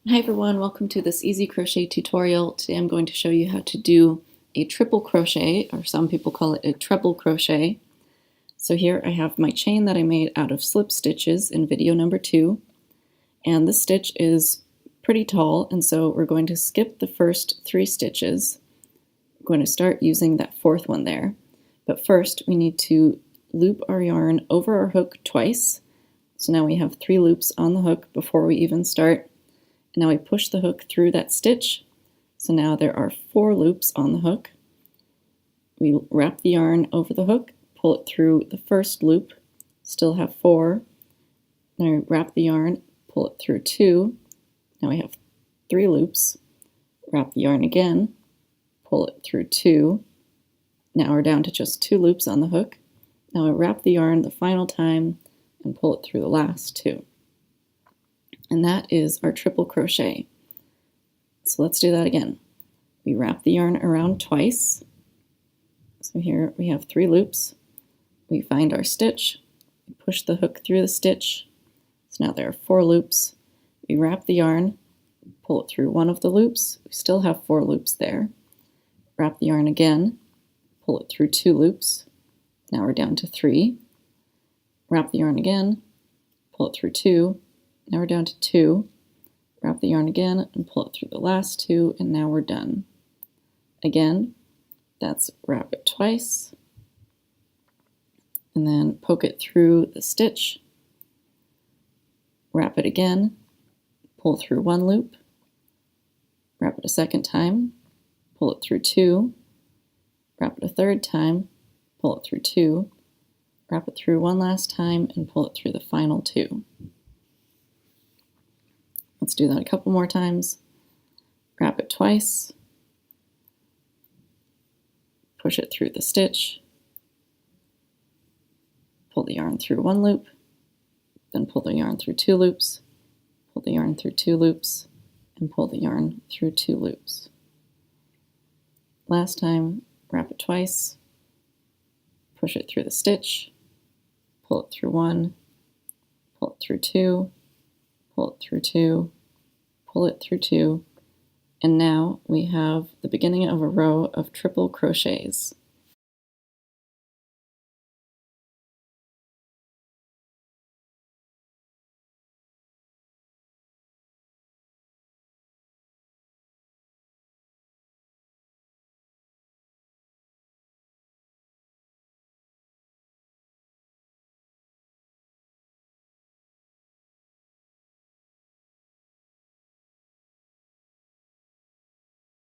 Hi everyone, welcome to this easy crochet tutorial. Today I'm going to show you how to do a triple crochet, or some people call it a treble crochet. So here I have my chain that I made out of slip stitches in video number 2, and this stitch is pretty tall, and so we're going to skip the first 3 stitches. We're going to start using that 4th one there, but first we need to loop our yarn over our hook twice. So now we have 3 loops on the hook before we even start. And now we push the hook through that stitch. So now there are 4 loops on the hook. We wrap the yarn over the hook, pull it through the first loop, still have 4. Then we wrap the yarn, pull it through 2. Now we have 3 loops. Wrap the yarn again, pull it through 2. Now we're down to just 2 loops on the hook. Now I wrap the yarn the final time and pull it through the last 2. And that is our triple crochet. So let's do that again. We wrap the yarn around twice. So here we have 3 loops. We find our stitch, we push the hook through the stitch. So now there are 4 loops. We wrap the yarn, pull it through one of the loops. We still have 4 loops there. Wrap the yarn again, pull it through 2 loops. Now we're down to 3. Wrap the yarn again, pull it through 2. Now we're down to 2. Wrap the yarn again and pull it through the last 2, and now we're done. Again, that's wrap it twice, and then poke it through the stitch. Wrap it again, pull through 1 loop. Wrap it a second time, pull it through 2. Wrap it a third time, pull it through 2. Wrap it through 1 last time and pull it through the final 2. Let's do that a couple more times. Wrap it twice, push it through the stitch, pull the yarn through 1 loop, then pull the yarn through 2 loops, pull the yarn through 2 loops, and pull the yarn through 2 loops. Last time, wrap it twice, push it through the stitch, pull it through 1, pull it through 2, pull it through 2, pull it through 2, and now we have the beginning of a row of triple crochets.